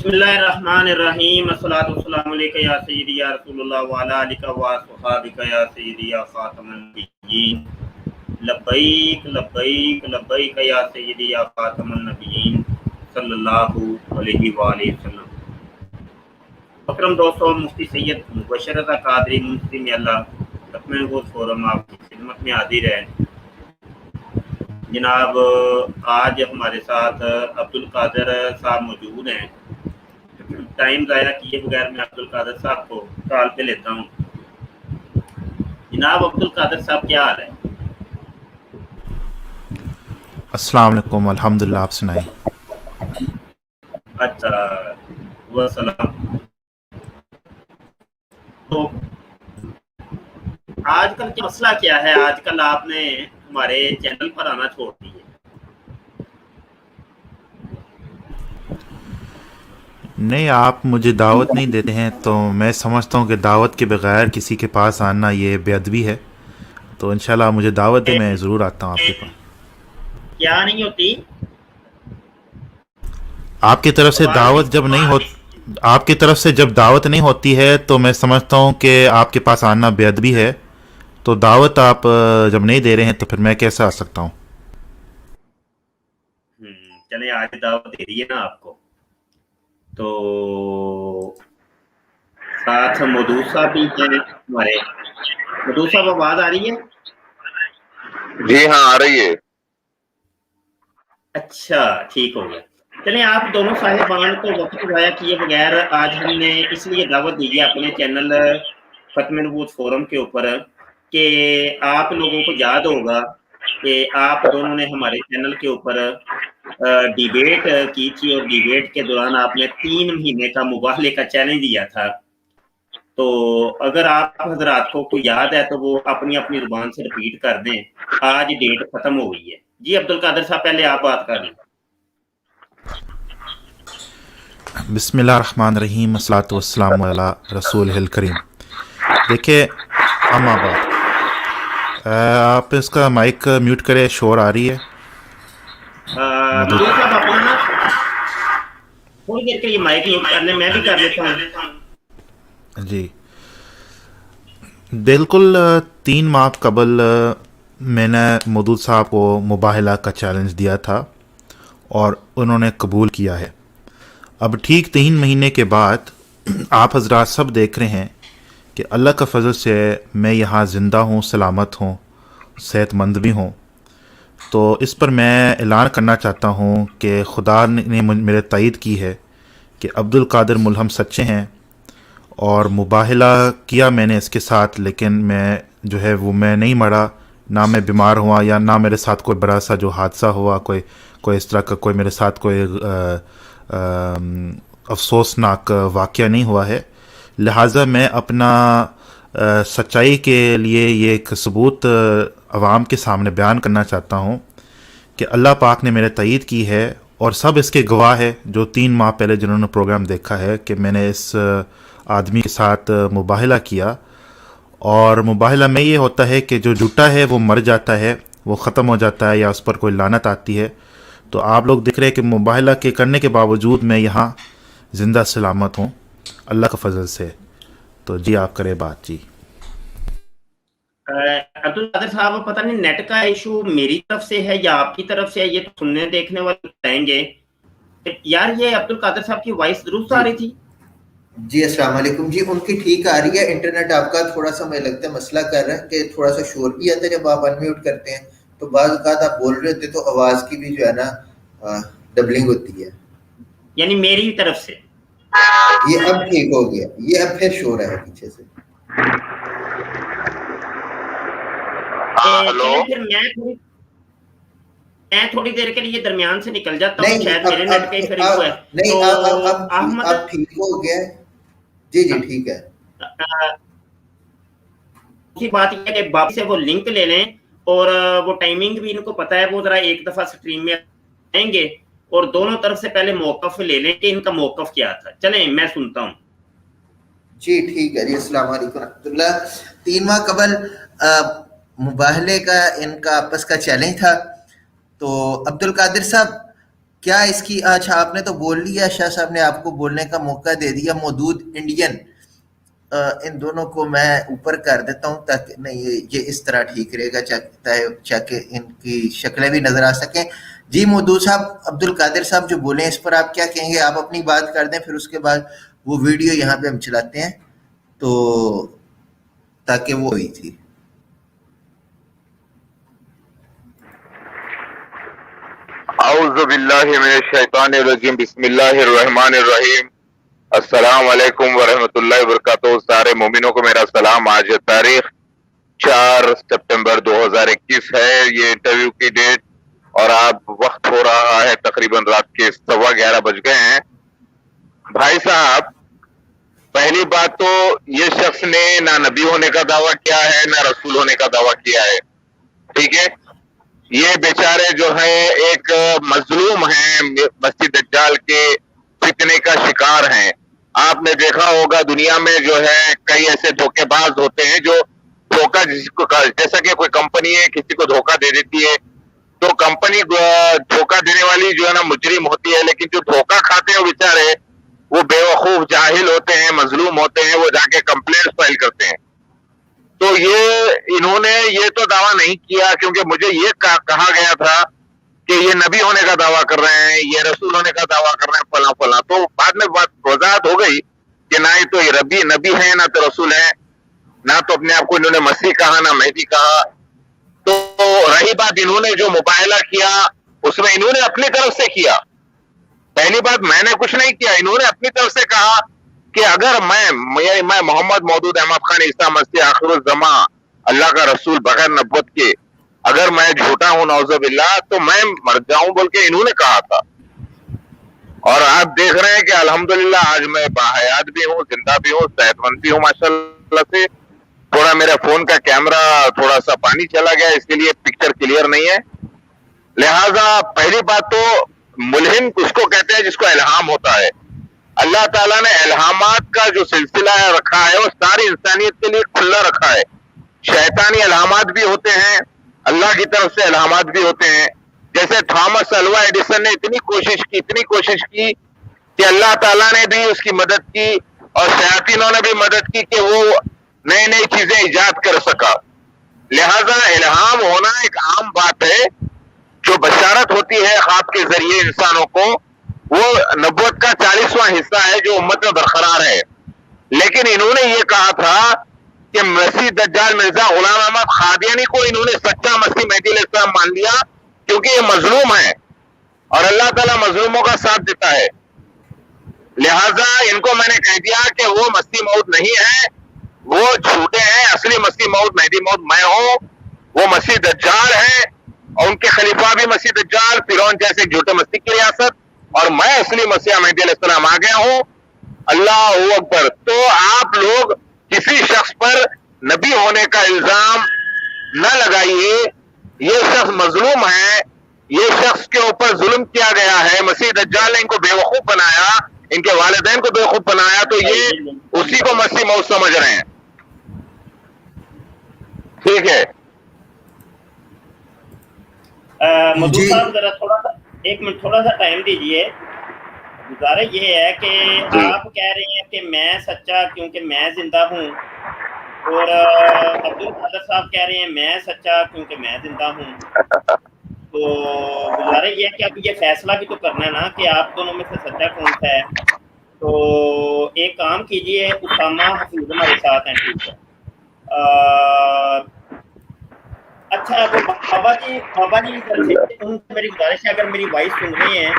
بسم اللہ الرحمن الرحیم الصلاۃ والسلام علیک یا سیدی یا رسول اللہ وعلی آلک و صحابک یا سیدی یا خاتم النبیین لبیک لبیک لبیک یا سیدی یا خاتم النبیین صلی اللہ علیہ وآلہ وسلم۔ اکرم دوستو، مفتی سید مبشر رضا قادری منصفی میں اللہ ختم نبوت فورم آپ کی خدمت میں حاضر ہے۔ جناب آج ہمارے ساتھ عبد القادر صاحب موجود ہیں۔ ٹائم ضائع کیے بغیر میں عبد القادر صاحب کو کال پہ لیتا ہوں۔ جناب عبد القادر صاحب کیا حال ہے؟ السلام علیکم، الحمدللہ، آپ سنائیں۔ اچھا وسلام۔ تو آج کل کا مسئلہ کیا ہے؟ آج کل آپ نے ہمارے چینل پر آنا چھوڑ دی ہے۔ نہیں، آپ مجھے دعوت نہیں دیتے ہیں تو میں سمجھتا ہوں کہ دعوت کے بغیر کسی کے پاس آنا یہ بے ادبی ہے، تو انشاءاللہ مجھے دعوت دے، میں ضرور آتا ہوں آپ کے پاس۔ کیا نہیں ہوتی؟ آپ کی طرف سے دعوت جب نہیں ہوتی، آپ کی طرف سے جب دعوت نہیں ہوتی ہے تو میں سمجھتا ہوں کہ آپ کے پاس آنا بے ادبی ہے، تو دعوت آپ جب نہیں دے رہے ہیں تو پھر میں کیسے آ سکتا ہوں؟ چلیں آج دعوت دے رہی ہے نا آپ کو، تو ساتھ مدعو صاحب بھی ہیں ہمارے۔ مدعو صاحب آواز آ رہی ہے؟ جی ہاں آ رہی ہے۔ اچھا ٹھیک ہو گیا۔ چلیں آپ دونوں صاحبان کو وقت ضائع کیے بغیر آج ہم نے اس لیے دعوت دی ہے اپنے چینل ختم نبوت فورم کے اوپر کہ آپ لوگوں کو یاد ہوگا کہ آپ دونوں نے ہمارے چینل کے اوپر ڈیبیٹ کی تھی، اور ڈیبیٹ کے دوران آپ نے 3 مہینے کا مباہلے کا چیلنج دیا تھا۔ تو اگر آپ حضرات کو کوئی یاد ہے تو وہ اپنی اپنی زبان سے ریپیٹ کر دیں۔ آج ڈیٹ ختم ہو گئی ہے۔ جی عبد القادر صاحب پہلے آپ بات کر لیں۔ بسم اللہ الرحمن الرحیم، الصلاۃ والسلام علی رسول الکریم۔ دیکھیے ہم آپ اس کا مائک میوٹ کرے، شور آ رہی ہے۔ مدعو صاحب اپنا نا تھوڑی دیر کے لیے مائک میوٹ کر لیں، میں بھی کر لیتا ہوں۔ جی بالکل 3 ماہ قبل میں نے مدعو صاحب کو مباہلہ کا چیلنج دیا تھا اور انہوں نے قبول کیا ہے۔ اب ٹھیک 3 مہینے کے بعد آپ حضرات سب دیکھ رہے ہیں کہ اللہ کا فضل سے میں یہاں زندہ ہوں، سلامت ہوں، صحت مند بھی ہوں۔ تو اس پر میں اعلان کرنا چاہتا ہوں کہ خدا نے میرے تائید کی ہے کہ عبد القادر ملہم سچے ہیں، اور مباہلہ کیا میں نے اس کے ساتھ، لیکن میں جو ہے وہ میں نہیں مرا، نہ میں بیمار ہوا، یا نہ میرے ساتھ کوئی بڑا سا جو حادثہ ہوا، کوئی اس طرح کا کوئی میرے ساتھ کوئی افسوسناک واقعہ نہیں ہوا ہے۔ لہٰذا میں اپنا سچائی کے لیے یہ ایک ثبوت عوام کے سامنے بیان کرنا چاہتا ہوں کہ اللہ پاک نے میرے تائید کی ہے، اور سب اس کے گواہ ہے جو 3 ماہ پہلے جنہوں نے پروگرام دیکھا ہے کہ میں نے اس آدمی کے ساتھ مباہلہ کیا۔ اور مباہلہ میں یہ ہوتا ہے کہ جو جھوٹا ہے وہ مر جاتا ہے، وہ ختم ہو جاتا ہے، یا اس پر کوئی لعنت آتی ہے۔ تو آپ لوگ دیکھ رہے ہیں کہ مباہلہ کے کرنے کے باوجود میں یہاں زندہ سلامت ہوں اللہ کا فضل سے۔ تو جی آپ کرے بات۔ جی عبد القادر صاحب، پتہ نہیں نیٹ کا ایشو میری طرف سے ہے یا آپ کی طرف سے ہے، یہ تو سننے دیکھنے والے بتائیں گے۔ یار یہ عبد القادر صاحب کی وائس درست آ رہی تھی؟ جی السلام علیکم۔ جی ان کی ٹھیک آ رہی ہے، انٹرنیٹ آپ کا تھوڑا سا مجھے لگتا ہے مسئلہ کر رہا ہے کہ تھوڑا سا شور بھی آتا ہے جب آپ انمیوٹ کرتے ہیں، تو بعض اوقات آپ بول رہے ہوتے تو آواز کی بھی جو ہے نا ڈبلنگ ہوتی ہے۔ یعنی میری طرف سے یہ اب ٹھیک ہو گیا، یہ اب پھر شور ہے پیچھے سے۔ پھر میں تھوڑی دیر کے لیے درمیان سے نکل جاتا ہوں، شاید میرے نیٹ کا ہی ایشو ہے۔ نہیں اب ٹھیک ہو گیا ہے۔ جی جی ٹھیک ہے۔ دوسری بات یہ ہے کہ باپ سے وہ لنک لے لیں، اور وہ ٹائمنگ بھی ان کو پتہ ہے، وہ ذرا ایک دفعہ سٹریم میں آئیں گے اور دونوں طرف سے پہلے موقف لے لیں کہ ان کا موقف کیا تھا۔ چلیں میں سنتا ہوں۔ جی ٹھیک ہے۔ جی السلام علیکم رحمۃ اللہ۔ 3 ماہ قبل مباہلے کا ان کا آپس کا چیلنج تھا۔ تو عبد القادر صاحب کیا اس کی اچھا آپ نے تو بول لیا, شاہ صاحب نے آپ کو بولنے کا موقع دے دیا. مودود انڈین ان دونوں کو میں اوپر کر دیتا ہوں تاکہ نہیں یہ اس طرح ٹھیک رہے گا تاکہ ان کی شکلیں بھی نظر آ سکیں. جی مودود صاحب, عبد القادر صاحب جو بولیں اس پر آپ کیا کہیں گے؟ آپ اپنی بات کر دیں, پھر اس کے بعد وہ ویڈیو یہاں پہ ہم چلاتے ہیں تو تاکہ وہ ہوئی تھی. اعوذ باللہ من الشیطان الرجیم, بسم اللہ الرحمن الرحیم. السلام علیکم ورحمۃ اللہ وبرکاتہ. سارے مومنوں کو میرا سلام. آج تاریخ 4 سپٹمبر 2021 ہے یہ انٹرویو کی ڈیٹ, اور آپ وقت ہو رہا ہے تقریباً رات کے 11:15 بج گئے ہیں. بھائی صاحب, پہلی بات تو یہ شخص نے نہ نبی ہونے کا دعویٰ کیا ہے نہ رسول ہونے کا دعویٰ کیا ہے, ٹھیک ہے. یہ بیچارے جو ہیں ایک مظلوم ہیں, مسیح دجال کے فتنے کا شکار ہیں. آپ نے دیکھا ہوگا دنیا میں جو ہے کئی ایسے دھوکے باز ہوتے ہیں جو دھوکہ جیسا کہ کوئی کمپنی ہے کسی کو دھوکہ دے دیتی ہے تو کمپنی دھوکہ دینے والی جو ہے نا مجرم ہوتی ہے, لیکن جو دھوکہ کھاتے ہیں وہ بیچارے وہ بے وقوف جاہل ہوتے ہیں, مظلوم ہوتے ہیں, وہ جا کے کمپلینٹ فائل کرتے ہیں. تو انہوں نے یہ تو دعویٰ نہیں کیا, کیونکہ مجھے یہ کہا گیا تھا کہ یہ نبی ہونے کا دعویٰ کر رہے ہیں, یہ رسول ہونے کا دعویٰ کر رہے ہیں, فلاں فلاں. تو بعد میں بات وضاحت ہو گئی کہ نہ ہی تو یہ نبی ہیں نہ تو رسول ہیں, نہ تو اپنے آپ کو انہوں نے مسیح کہا نہ مہدی کہا. تو رہی بات انہوں نے جو مباہلہ کیا اس میں انہوں نے اپنی طرف سے کیا. پہلی بات میں نے کچھ نہیں کیا, انہوں نے اپنی طرف سے کہا کہ اگر میں محمد مودود احمد خان عیسیٰ مسیح آخر الزماں اللہ کا رسول بغیر نبوت کے اگر میں جھوٹا ہوں نعوذ باللہ تو میں مر جاؤں بول کے انہوں نے کہا تھا. اور آپ دیکھ رہے ہیں کہ الحمدللہ آج میں باحیات بھی ہوں, زندہ بھی ہوں, صحت مند بھی ہوں ماشاءاللہ سے. تھوڑا میرا فون کا کیمرہ تھوڑا سا پانی چلا گیا, اس کے لیے پکچر کلیئر نہیں ہے. لہٰذا پہلی بات تو ملہم اس کو کہتے ہیں جس کو الہام ہوتا ہے. اللہ تعالیٰ نے الہامات کا جو سلسلہ رکھا ہے وہ ساری انسانیت کے لیے کھلا رکھا ہے. شیطانی الہامات بھی ہوتے ہیں, اللہ کی طرف سے الہامات بھی ہوتے ہیں. جیسے تھامس الوا ایڈیسن نے اتنی کوشش کی کہ اللہ تعالیٰ نے بھی اس کی مدد کی اور شیاطینوں نے بھی مدد کی کہ وہ نئی چیزیں ایجاد کر سکا. لہذا الہام ہونا ایک عام بات ہے. جو بشارت ہوتی ہے خواب کے ذریعے انسانوں کو, وہ نبوت کا 40واں حصہ ہے جو امت میں برقرار ہے. لیکن انہوں نے یہ کہا تھا کہ مسیح دجال مرزا غلام احمد قادیانی کو انہوں نے سچا مسیح مہدی علیہ السلام مان لیا کیونکہ یہ مظلوم ہے اور اللہ تعالیٰ مظلوموں کا ساتھ دیتا ہے. لہٰذا ان کو میں نے کہہ دیا کہ وہ مسیح موعود نہیں ہے, وہ جھوٹے ہیں. اصلی مسیح موعود مہدی موعود میں ہوں, وہ مسیح دجال ہے اور ان کے خلیفہ بھی مسیح دجال, فرعون جیسے جھوٹے مسیح کی ریاست, اور میں اصلی مسیح مہدی علیہ السلام آ گیا ہوں. اللہ اکبر. تو آپ لوگ کسی شخص پر نبی ہونے کا الزام نہ لگائیے. یہ شخص مظلوم ہے, یہ شخص کے اوپر ظلم کیا گیا ہے. مسیح دجال نے ان کو بے وقوف بنایا, ان کے والدین کو بے وقوف بنایا, تو یہ اسی کو مسیح موعود سمجھ رہے ہیں. ٹھیک ہے مودود صاحب, ذرا تھوڑا سا ایک منٹ تھوڑا سا ٹائم دیجیے. گزارش یہ ہے کہ آپ کہہ رہے ہیں کہ میں سچا کیونکہ میں زندہ ہوں, اور عبد القادر صاحب کہہ رہے ہیں میں سچا کیونکہ میں زندہ ہوں. تو گزارش یہ ہے کہ اب یہ فیصلہ بھی تو کرنا ہے نا کہ آپ دونوں میں سے سچا کون سا ہے. تو ایک کام کیجیے, اسامہ حفیظ ہمارے ساتھ ہیں, ٹھیک ہے. اچھا تو بابا جی میری گزارش ہے اگر میری وائس سن رہے ہیں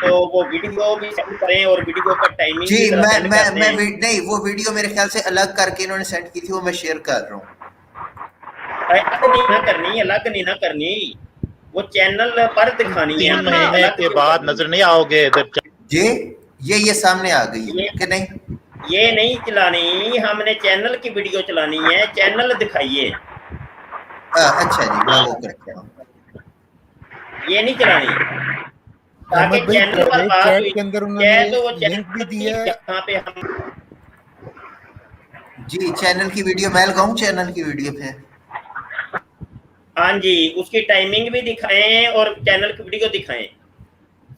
تو وہ ویڈیو بھی سینڈ کریں, اور ویڈیو کا ٹائمنگ جی میں نہیں, وہ ویڈیو میرے خیال سے الگ کر کے انہوں نے سینڈ کی تھی, وہ میں شیئر کر رہا ہوں. نہ کرنی, الگ نہیں نہ کرنی, وہ چینل پر دکھانی ہے. 3 مہینے کے بعد نظر نہیں آؤ گے ادھر. جی یہ سامنے آ گئی کہ نہیں؟ یہ نہیں چلانی, ہم نے چینل کی ویڈیو چلانی ہے, چینل دکھائیے. اچھا جی, میں وہ کرتا ہوں. یہ نہیں چلانی تاکہ چینل پر بات ہوئی تو وہ چینل بھی دیا جہاں پہ ہم. جی چینل کی ویڈیو میں لگاؤں, چینل کی ویڈیو پہ. ہاں جی, اس کی ٹائمنگ بھی دکھائیں اور چینل کی ویڈیو دکھائیں.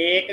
1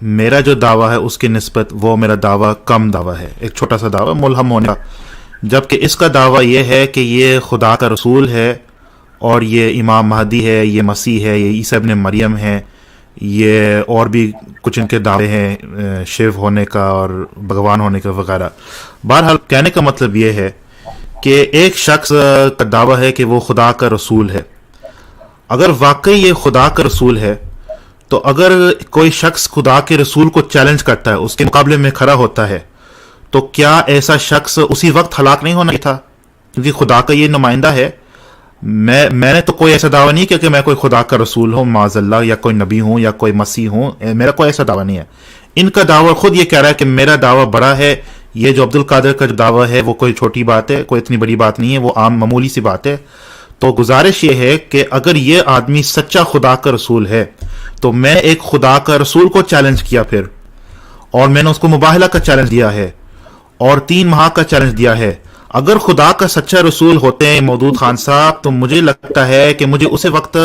میرا جو دعویٰ ہے اس کی نسبت وہ میرا دعویٰ کم دعویٰ ہے، ایک چھوٹا سا دعویٰ ملہم ہونے کا، جبکہ اس کا دعویٰ یہ ہے کہ یہ خدا کا رسول ہے اور یہ امام مہدی ہے، یہ مسیح ہے، یہ عیسیٰ ابن مریم ہے، یہ اور بھی کچھ ان کے دعوے ہیں شیو ہونے کا اور بھگوان ہونے کا وغیرہ۔ بہرحال کہنے کا مطلب یہ ہے کہ ایک شخص کا دعویٰ ہے کہ وہ خدا کا رسول ہے۔ اگر واقعی یہ خدا کا رسول ہے تو اگر کوئی شخص خدا کے رسول کو چیلنج کرتا ہے، اس کے مقابلے میں کھڑا ہوتا ہے، تو کیا ایسا شخص اسی وقت ہلاک نہیں ہونا تھا؟ کیونکہ خدا کا یہ نمائندہ ہے۔ میں نے تو کوئی ایسا دعویٰ نہیں کیا کہ میں کوئی خدا کا رسول ہوں معاذ اللہ، یا کوئی نبی ہوں یا کوئی مسیح ہوں، میرا کوئی ایسا دعویٰ نہیں ہے۔ ان کا دعویٰ خود یہ کہہ رہا ہے کہ میرا دعویٰ بڑا ہے، یہ جو عبد القادر کا جو دعویٰ ہے وہ کوئی چھوٹی بات ہے، کوئی اتنی بڑی بات نہیں ہے، وہ عام معمولی سی بات ہے۔ تو گزارش یہ ہے کہ اگر یہ آدمی سچا خدا کا رسول ہے تو میں ایک خدا کا رسول کو چیلنج کیا پھر، اور میں نے اس کو مباہلہ کا چیلنج دیا ہے اور 3 ماہ کا چیلنج دیا ہے۔ اگر خدا کا سچا رسول ہوتے ہیں مودود خان صاحب تو مجھے لگتا ہے کہ مجھے اسی وقت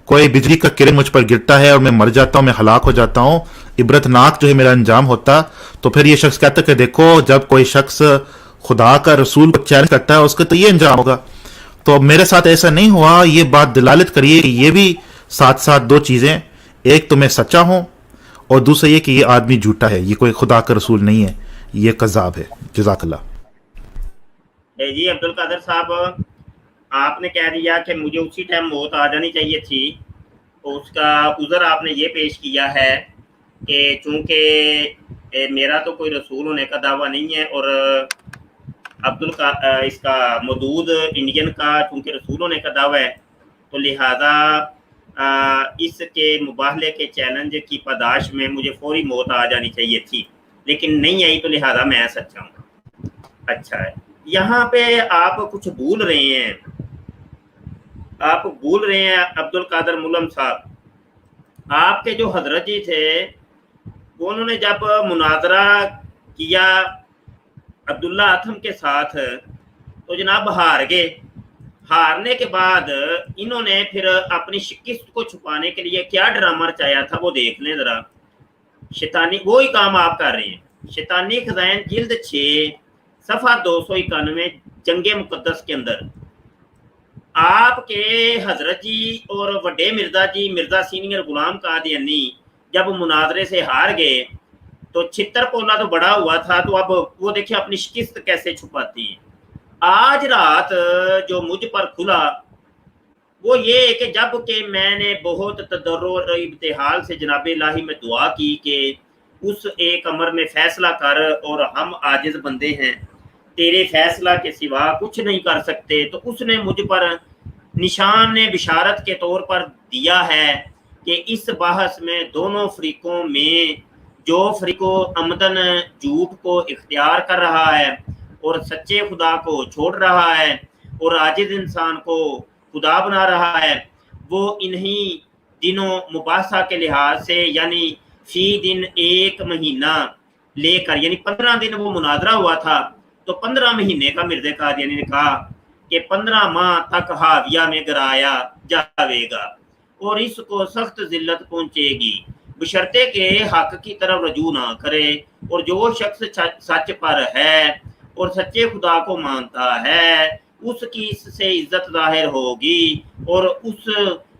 کوئی بجلی کا کرن مجھ پر گرتا ہے اور میں مر جاتا ہوں، میں ہلاک ہو جاتا ہوں، عبرتناک جو ہے میرا انجام ہوتا۔ تو پھر یہ شخص کہتا ہے کہ دیکھو جب کوئی شخص خدا کا رسول کو چیلنج کرتا ہے اس کا تو یہ انجام ہوگا۔ تو میرے ساتھ ایسا نہیں ہوا۔ یہ بات دلالت کریے کہ یہ بھی ساتھ ساتھ 2 چیزیں، ایک تو میں سچا ہوں اور دوسرا یہ کہ یہ آدمی جھوٹا ہے، یہ کوئی خدا کا رسول نہیں ہے، یہ کذاب ہے۔ جزاک اللہ۔ جی عبد القادر صاحب، آپ نے کہہ دیا کہ مجھے اسی ٹائم موت آ جانی چاہیے تھی، اس کا عذر آپ نے یہ پیش کیا ہے کہ چونکہ میرا تو کوئی رسول ہونے کا دعویٰ نہیں ہے اور اس کا مودود انڈین کا چونکہ رسول ہونے کا دعویٰ ہے، تو لہذا اس کے مباہلے کے چیلنج کی پاداش میں مجھے فوری موت آ جانی چاہیے تھی، لیکن نہیں آئی، تو لہذا میں سچا ہوں۔ اچھا ہے، یہاں پہ آپ کچھ بھول رہے ہیں، عبد القادر ملم صاحب، آپ کے جو حضرت جی تھے وہ انہوں نے جب مناظرہ کیا عبداللہ اتھم کے ساتھ تو جناب ہار گئے۔ ہارنے کے بعد انہوں نے پھر اپنی شکست کو چھپانے کے لیے کیا ڈرامہ رچایا تھا وہ دیکھ لیں ذرا۔ شیطانی وہی کام آپ کر رہے ہیں۔ شیطانی خزائن جلد 6 صفحہ 291 جنگ مقدس کے اندر آپ کے حضرت جی اور وڈے مرزا جی، مرزا سینئر غلام قادیانی جب مناظرے سے ہار گئے تو چھتر پولا تو بڑا ہوا تھا، تو اب وہ دیکھیں اپنی شکست کیسے چھپاتی ہیں۔ آج رات جو مجھ پر کھلا وہ یہ کہ جب کہ میں نے بہت تضرع اور ابتحال سے جناب الہی میں دعا کی کہ اس ایک امر میں فیصلہ کر، اور ہم عاجز بندے ہیں، تیرے فیصلہ کے سوا کچھ نہیں کر سکتے، تو اس نے مجھ پر نشان بشارت کے طور پر دیا ہے کہ اس بحث میں دونوں فریقوں میں جو فریق عمدن جھوٹ کو اختیار کر رہا ہے اور سچے خدا کو چھوڑ رہا ہے اور عاجز انسان کو خدا بنا رہا ہے، وہ انہی دنوں مباحثہ کے لحاظ سے یعنی فی دن 1 مہینہ لے کر، یعنی 15 دن وہ مناظرہ ہوا تھا، تو 15 مہینے کا مرزا قادیانی نے کہا کہ 15 ماہ تک حاویہ میں گرایا جاوے گا اور اس کو سخت ذلت پہنچے گی، بشرطے کہ حق کی طرف رجوع نہ کرے، اور جو شخص سچ پر ہے اور سچے خدا کو مانتا ہے اس کی اس سے عزت ظاہر ہوگی، اور اس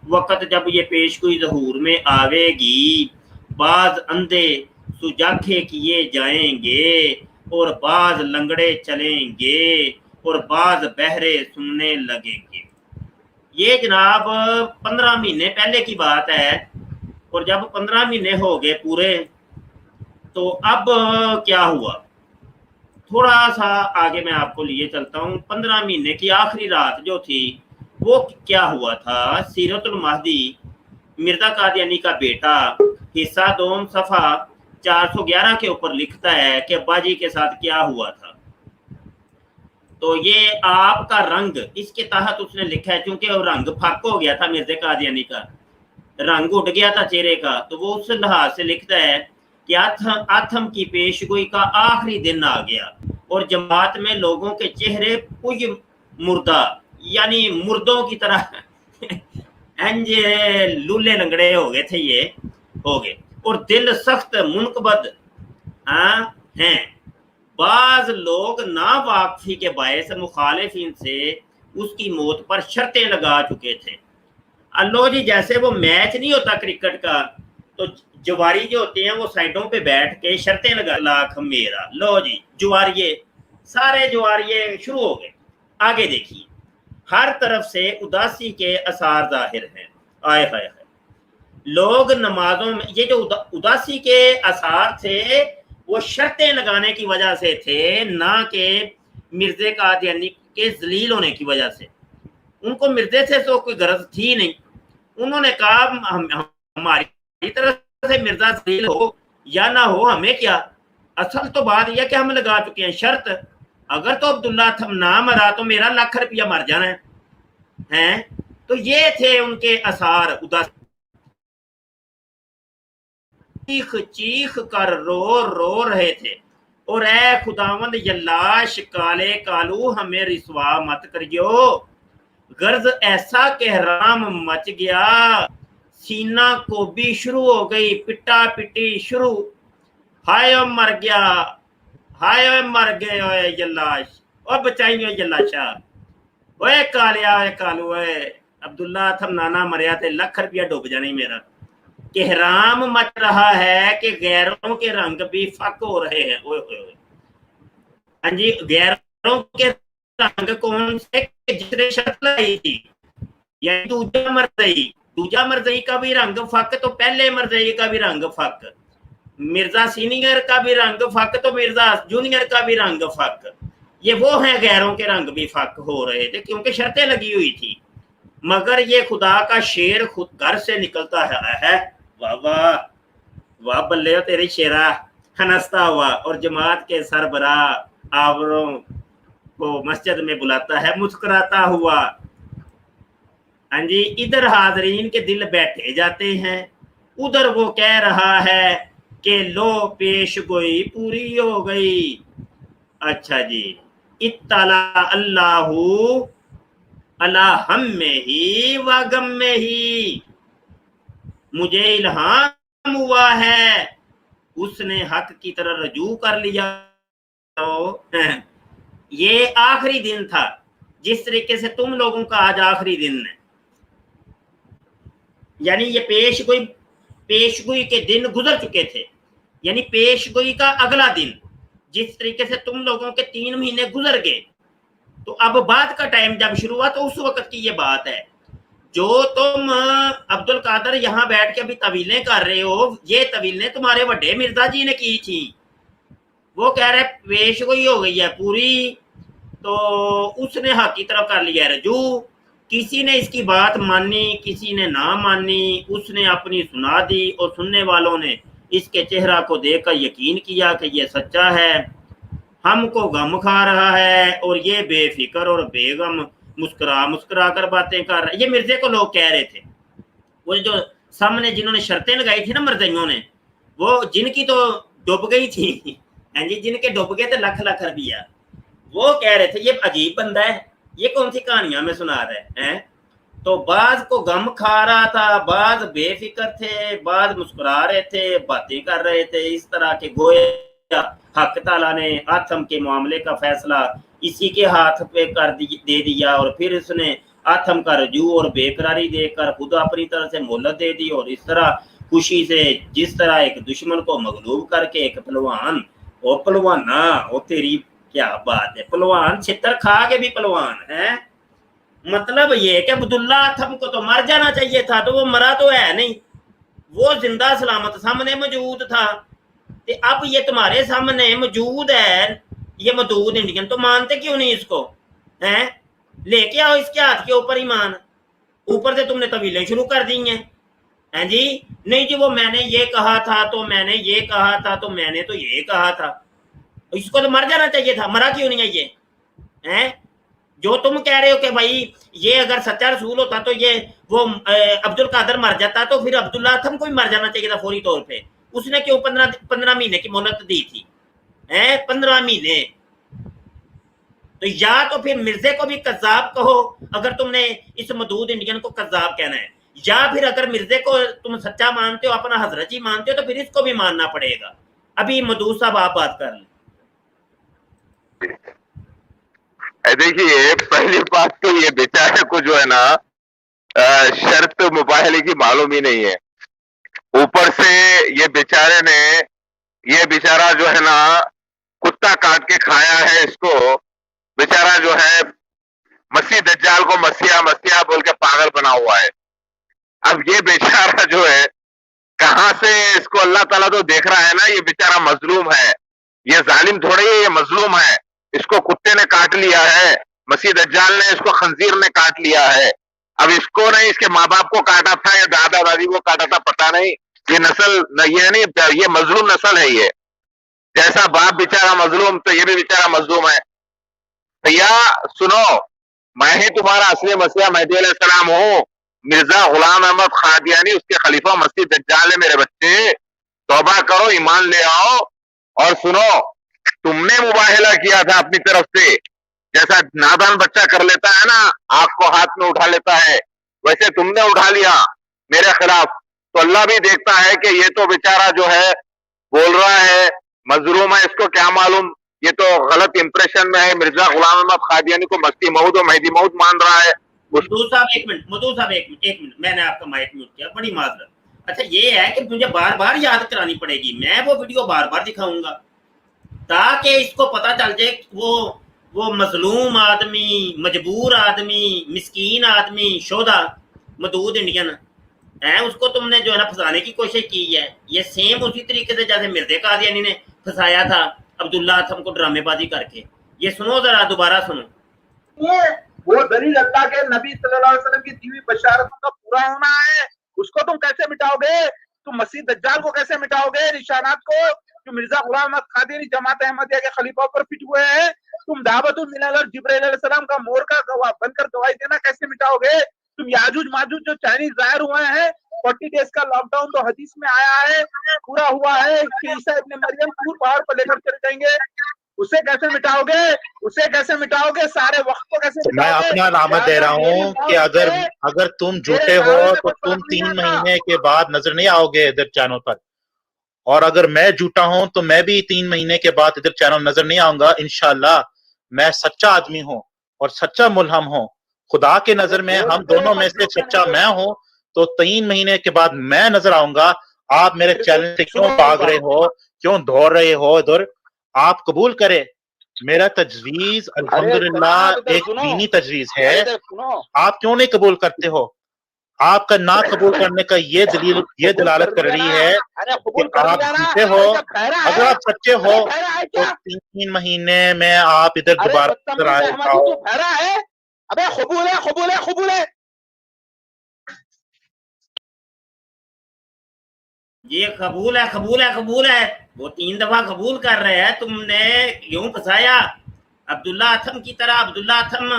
وقت جب یہ پیشگوئی ظہور میں آوے گی، بعض اندھے سجاکھے کیے جائیں گے اور بعض لنگڑے چلیں گے اور بعض بہرے سننے لگیں گے۔ یہ جناب 15 مہینے پہلے کی بات ہے، اور جب 15 مہینے ہو گئے پورے تو اب کیا ہوا، تھوڑا سا آگے میں آپ کو لیے چلتا ہوں۔ 15 مہینے کی آخری رات جو تھی وہ کیا ہوا تھا، سیرت المہدی مرزا قادیانی کا بیٹا حصہ 2 صفحہ 411 کے اوپر لکھتا ہے کہ ابا جی کے ساتھ کیا ہوا تھا۔ تو یہ آپ کا رنگ، اس کے تحت اس نے لکھا ہے، چونکہ وہ رنگ پھک ہو گیا تھا مرزا قادیانی کا، رنگ اڑ گیا تھا چہرے کا، تو وہ اس لحاظ سے لکھتا ہے کہ آتھم کی پیشگوئی کا آخری دن آ گیا اور جماعت میں لوگوں کے چہرے پوج مردہ، یعنی مردوں کی طرح لولے لنگڑے ہو گئے تھے، یہ ہو گئے، اور دل سخت منقبض ہیں. بعض لوگ ناواقفی کے باعث مخالفین سے اس کی موت پر شرطیں لگا چکے تھے. لو جی جیسے وہ میچ نہیں ہوتا کرکٹ کا تو جواری جو ہوتے ہیں وہ سائڈوں پہ بیٹھ کے شرطیں لگا لاکھ میرا. لو جی جواریے سارے جواریے شروع ہو گئے. آگے دیکھیے ہر طرف سے اداسی کے آثار ظاہر ہیں. آئے ہائے ہائے لوگ نمازوں میں یہ جو اداسی کے آثار تھے وہ شرطیں لگانے کی وجہ سے تھے نہ کہ مرزے قادیانی کے ذلیل ہونے کی وجہ سے. ان کو مرزے سے تو کوئی غرض تھی نہیں. انہوں نے کہا ہماری طرف سے مرزا ذلیل ہو یا نہ ہو ہمیں کیا, اصل تو بات یہ کہ ہم لگا چکے ہیں شرط, اگر تو عبداللہ نہ مرا تو میرا لاکھ روپیہ مر جانا ہے. تو یہ تھے ان کے آثار اداس. چیخ چیخ کر رو رہے تھے اور اے خداوند یلاش کالے کالو ہمیں رسوا مت کریو. غرض ایسا کہرام مچ گیا, سینہ کو بھی شروع ہو گئی, پٹا پٹی شروع. ہائے مر گیا, ہائے مر گئے اوے یلاش, اور بچائیے یلاشا, اوے کالیا اوے کالو, اوے عبداللہ تھمنانا مریا تے لاکھ روپیہ ڈوب جانے میرا. کہرام مچ رہا ہے کہ غیروں کے رنگ بھی فک ہو رہے ہیں. اوئے ہوئے ہوئے ہاں جی, غیروں کے رنگ کون سے جس نے شرط لائی تھی, یعنی دوجا مرزئی کا بھی رنگ فک تو پہلے مرزئی کا بھی رنگ فک, مرزا سینئر کا بھی رنگ فک تو مرزا جونیئر کا بھی رنگ فک. یہ وہ ہیں غیروں کے رنگ بھی فک ہو رہے تھے کیونکہ شرطیں لگی ہوئی تھی. مگر یہ خدا کا شیر خود گھر سے نکلتا ہے. واہ واہ واہ بلے تیری شیرا, ہنستا ہوا اور جماعت کے سربراہ آوروں کو مسجد میں بلاتا ہے مسکراتا ہوا. ہاں جی, ادھر حاضرین کے دل بیٹھے جاتے ہیں, ادھر وہ کہہ رہا ہے کہ لو پیش گوئی پوری ہو گئی. اچھا جی, اطلاع اللہ اللہ ہم میں ہی و غم میں ہی, مجھے الہام ہوا ہے اس نے حق کی طرح رجوع کر لیا. یہ آخری دن تھا جس طریقے سے تم لوگوں کا آج آخری دن ہے, یعنی یہ پیش گوئی کے دن گزر چکے تھے, یعنی پیش گوئی کا اگلا دن جس طریقے سے تم لوگوں کے 3 مہینے گزر گئے. تو اب بعد کا ٹائم جب شروع ہوا تو اس وقت کی یہ بات ہے. جو تم عبد القادر یہاں بیٹھ کے ابھی طویلیں کر رہے ہو, یہ طویلیں تمہارے بڑے مرزا جی نے کی تھی. وہ کہہ رہے پیش گوئی ہو گئی ہے پوری, تو اس نے حق کی طرف کر لیا رجوع. کسی نے اس کی بات مانی کسی نے نہ مانی, اس نے اپنی سنا دی اور سننے والوں نے اس کے چہرہ کو دیکھ کر یقین کیا کہ یہ سچا ہے. ہم کو غم کھا رہا ہے اور یہ بے فکر اور بے غم مسکرا کر باتیں کر رہا ہے. یہ مرزے کو لوگ کہہ رہے تھے, وہ جو سامنے جنہوں نے شرطیں لگائی تھی نا مرزائیوں نے, وہ جن کی تو ڈوب گئی تھی, جن کے ڈوب گئے تھے لاکھ لاکھ روپیہ, وہ کہہ رہے تھے یہ عجیب بندہ ہے, یہ کون سی کہانیاں میں سنا رہے ہیں. تو بعض کو غم کھا رہا تھا, بعض بے فکر تھے, بعض مسکرا رہے تھے, باتیں کر رہے تھے اس طرح کے گویا حق تعالیٰ نے آتم کے معاملے کا فیصلہ اسی کے ہاتھ پہ دے دیا, اور پھر اس نے آتم کا رجوع اور بے قراری دے کر خود اپنی طرف سے مہلت دے دی, اور اس طرح خوشی سے جس طرح ایک دشمن کو مغلوب کر کے ایک پہلوان, وہ پہلوانا وہ تیری کیا بات ہے, پہلوان چھتر کھا کے بھی پہلوان ہے. مطلب یہ کہ عبداللہ آتم کو تو مر جانا چاہیے تھا, تو وہ مرا تو ہے نہیں, وہ زندہ سلامت سامنے موجود تھا. اب یہ تمہارے سامنے موجود ہے, یہ مدعو انڈین, تو مانتے کیوں نہیں اس کو ہیں؟ لے کے آؤ اس کے ہاتھ کے اوپر ایمان. اوپر سے تم نے طویلیں شروع کر دی ہیں جی. نہیں جی وہ میں نے یہ کہا تھا تو میں نے یہ کہا تھا تو میں نے تو یہ کہا تھا, اس کو تو مر جانا چاہیے تھا, مرا کیوں نہیں ہے یہ ہیں؟ جو تم کہہ رہے ہو کہ بھائی یہ اگر سچا رسول ہوتا تو یہ وہ عبد القادر مر جاتا, تو پھر عبداللہ آتم کو بھی مر جانا چاہیے تھا فوری طور پہ. اس نے کیوں 15 مہینے کی مہلت دی تھی, 15 مہینے. تو یا تو پھر مرزے کو بھی کذاب کہو اگر تم نے اس مدعو انڈین کو کذاب کہنا ہے, یا پھر اگر مرزے کو تم سچا مانتے ہو, اپنا حضرت جی مانتے ہو, تو پھر اس کو بھی ماننا پڑے گا. ابھی مدعو صاحب آپ بات کر لیں. دیکھیے پہلی بات تو یہ بیچارے کو جو ہے نا شرط مباہلے کی معلوم ہی نہیں ہے. اوپر سے یہ بیچارے نے, یہ بیچارہ جو ہے نا کتا کاٹ کے کھایا ہے. اس کو بیچارہ جو ہے مسیح دجال کو مسیحا مسیحا بول کے پاگل بنا ہوا ہے. اب یہ بیچارہ جو ہے کہاں سے, اس کو اللہ تعالیٰ تو دیکھ رہا ہے نا, یہ بیچارہ مظلوم ہے, یہ ظالم تھوڑی ہے, یہ مظلوم ہے. اس کو کتے نے کاٹ لیا ہے, مسیح دجال نے اس کو خنزیر نے کاٹ لیا ہے. اب اس کو نہیں, اس کے ماں باپ کو کاٹا تھا یا دادا دادی کو کاٹا تھا پتہ نہیں. یہ نسل یہ نہیں, یہ مظلوم نسل ہے. یہ جیسا باپ بیچارہ مظلوم, تو یہ بھی بیچارہ مظلوم ہے. بھیا سنو, میں ہی تمہارا اصلی مسیح مہدی علیہ السلام ہوں. مرزا غلام احمد قادیانی اس کے خلیفہ مسیح دجال ہے. میرے بچے توبہ کرو, ایمان لے آؤ. اور سنو, تم نے مباہلہ کیا تھا اپنی طرف سے, جیسا نادان بچہ کر لیتا ہے نا, آنکھ کو ہاتھ میں اٹھا لیتا ہے, ویسے تم نے اٹھا لیا میرے خلاف. تو اللہ بھی دیکھتا ہے کہ یہ تو بیچارہ جو ہے بول رہا ہے, مظلوم ہے, اس کو کیا معلوم, یہ تو غلط امپریشن میں ہے. مرزا غلام احمد قادیانی کو مسیح موعود اور مہدی موعود مان رہا ہے. مدعو صاحب ایک منٹ, میں نے آپ کا مائک میوٹ کیا, بڑی معذرت. اچھا یہ ہے کہ مجھے بار بار یاد کرانی پڑے گی, میں وہ ویڈیو بار بار دکھاؤں گا تاکہ اس کو پتہ چل جائے وہ مظلوم آدمی, مجبور آدمی, مسکین آدمی, شودا مدعود انڈین ہے, اس کو تم نے جو ہے نا پھنسانے کی کوشش کی ہے. یہ سیم اسی طریقے سے جیسے مرزا قادیانی نے پھنسایا تھا عبداللہ اتھم کو ڈرامے بازی کر کے. یہ سنو ذرا, دوبارہ سنو. وہ دلیل اللہ کے نبی صلی اللہ علیہ وسلم کی دی ہوئی بشارتوں کا پورا ہونا ہے. اس کو تم کیسے مٹاؤ گے؟ تم مسیح دجال کو کیسے مٹاؤ گے؟ نشانات کو جو مرزا غلام احمد قادیانی جماعت احمدیہ کے خلیفہ پر فٹ ہوئے ہیں, تم دعوت الملل اور جبرائیل علیہ السلام کا مور کا گواہ بن کر گواہی دینا کیسے مٹاؤ گے؟ تم یاجوج ماجوج جو چائنیز ظاہر ہوئے ہیں, 40 ڈیز کا لاک ڈاؤن تو حدیث میں آیا ہے, پورا ہوا ہے کہ عیسیٰ ابن مریم پور پہاڑ پر لے کر چلے جائیں گے. اسے کیسے مٹاؤ گے؟ اسے کیسے مٹاؤ گے؟ سارے وقت کو کیسے میں مٹاؤ گے؟ اپنا علامت دے رہا ہوں کہ اگر تم جھوٹے ہو تو تم 3 مہینے کے بعد نظر نہیں آؤ گے ادھر چینل پر, اور اگر میں جھوٹا ہوں تو میں بھی 3 مہینے کے بعد ادھر چینل نظر نہیں آؤں گا انشاءاللہ. میں سچا آدمی ہوں اور سچا ملہم ہوں. خدا کے نظر میں ہم دونوں میں سے سچا میں ہوں, تو 3 مہینے کے بعد میں نظر آؤں گا. آپ میرے چینل سے کیوں بھاگ رہے ہو, کیوں دوڑ رہے ہو ادھر؟ آپ قبول کرے میرا تجویز الحمدللہ ایک دینی تجویز ہے. آپ کیوں نہیں قبول کرتے ہو؟ آپ کا نہ قبول کرنے کا یہ دلالت کر رہی ہے کہ آپ جھوٹے ہو. اگر آپ سچے ہو تو 3 مہینے میں آپ ادھر دوبارہ آئے. ابے قبول ہے, قبول ہے, قبول ہے. یہ قبول ہے, قبول ہے, قبول ہے. وہ 3 دفعہ قبول کر رہے ہیں. تم نے یوں پھنسایا عبداللہ اتھم کی طرح. عبداللہ اتھم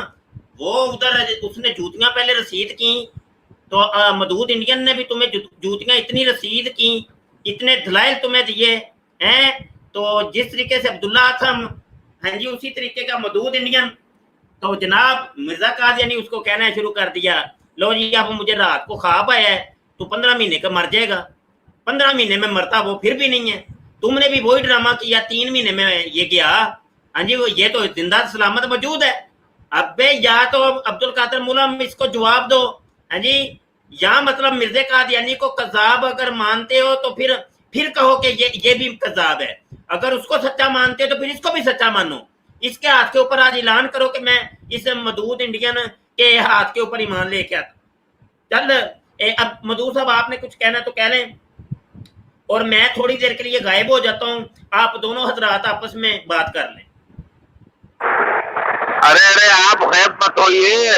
وہ ادھر اس نے جوتیاں پہلے رسید کی, تو مدعود انڈین نے بھی تمہیں جوتیاں اتنی رسید کی, اتنے دلائل تمہیں دیے ہیں. تو جس طریقے سے عبداللہ اتھم, ہاں جی, اسی طریقے کا مدعود انڈین. تو جناب مرزا قادیانی اس کو کہنا شروع کر دیا, لو جی اب مجھے رات کو خواب آیا ہے, تو 15 مہینے کا مر جائے گا. 15 مہینے میں مرتا وہ پھر بھی نہیں ہے. تم نے بھی وہی ڈرامہ کیا, 3 مہینے میں یہ گیا. ہاں جی, یہ تو زندہ سلامت موجود ہے. اب یا تو عبد القادر ملم اس کو جواب دو. ہاں جی, یا مطلب مرزا قادیانی کو کذاب اگر مانتے ہو تو پھر کہو کہ یہ بھی کذاب ہے. اگر اس کو سچا مانتے ہو تو پھر اس کو بھی سچا مانو. اس کے ہاتھ کے اوپر آج اعلان کرو کہ میں اس مدعود انڈین کے ہاتھ کے اوپر ایمان لے کے آتا. چل اب مدعو صاحب آپ نے کچھ کہنا تو کہہ لیں, اور میں تھوڑی دیر کے لیے غائب ہو جاتا ہوں. آپ دونوں حضرات آپس میں بات کر لیں. ارے آپ غائب مت ہوئیے,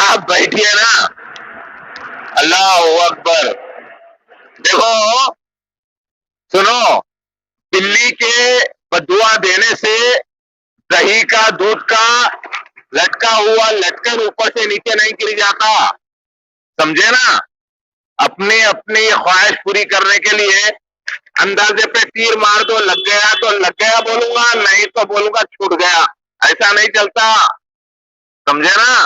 آپ بیٹھیے نا. اللہ اکبر. دیکھو سنو, بلی کے بدعا دینے سے دہی کا, دودھ کا لٹکا ہوا لٹکن اوپر سے نیچے نہیں گر جاتا, سمجھے نا. اپنی خواہش پوری کرنے کے لیے اندازے پہ تیر مار دو, لگ گیا تو لگ گیا بولوں گا, نہیں تو بولوں گا چھوٹ گیا. ایسا نہیں چلتا, سمجھے نا.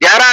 11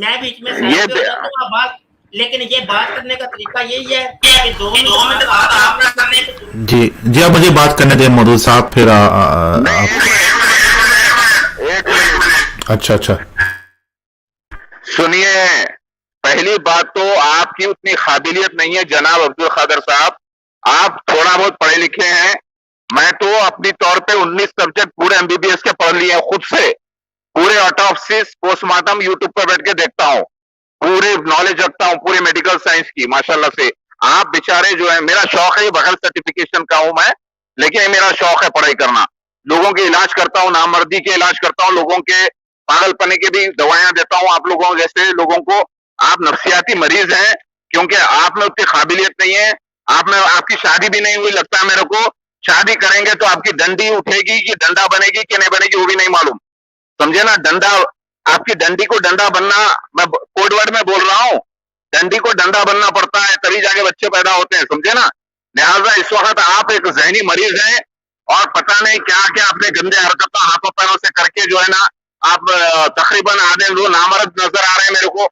میں بیچ میں یہ سائڈ پہ ہو جاتا ہوں آپ بات، لیکن یہ بات کرنے کا طریقہ یہی ہے کہ 2 منٹ بعد آپ نہ کرنے تو جی جی اب مجھے بات کرنے دیں مودود صاحب، پھر اچھا اچھا سنیے، پہلی بات تو آپ کی اتنی قابلیت نہیں ہے جناب عبد القادر صاحب، آپ تھوڑا بہت پڑھے لکھے ہیں، میں تو اپنی طور پہ 19 سبجیکٹ پورے MBBS کے پڑھ لیے ہیں خود سے، پورے آٹوپسس پوسٹ مارٹم یوٹیوب پہ بیٹھ کے دیکھتا ہوں، پوری نالج رکھتا ہوں پوری میڈیکل سائنس کی ماشاءاللہ سے۔ آپ بیچارے جو ہے، میرا شوق ہے یہ بغیر سرٹیفکیشن کا ہوں میں، لیکن یہ میرا شوق ہے پڑھائی کرنا، لوگوں کے علاج کرتا ہوں، نامردی کے علاج کرتا ہوں، لوگوں کے پاگل پنے کے بھی دوائیاں دیتا ہوں آپ لوگوں جیسے لوگوں کو۔ آپ نفسیاتی مریض ہیں کیونکہ آپ میں اتنی قابلیت نہیں ہے، آپ کی شادی بھی نہیں ہوئی لگتا ہے میرے کو، شادی کریں گے تو آپ کی ڈنڈی اٹھے گی کہ ڈنڈا بنے گی کہ نہیں بنے گی وہ بھی نہیں معلوم، سمجھے نا؟ ڈنڈا، آپ کی ڈنڈی کو ڈنڈا بننا، میں کوڈ ورڈ میں بول رہا ہوں، ڈنڈی کو ڈنڈا بننا پڑتا ہے تبھی جا کے بچے پیدا ہوتے ہیں، سمجھے نا؟ لہٰذا اس وقت آپ ایک ذہنی مریض ہیں اور پتہ نہیں کیا کیا اپنے گندے حرکتوں ہاتھوں پیروں سے کر کے جو ہے نا آپ تقریباً آدھے وہ نامرد نظر آ رہے ہیں میرے کو،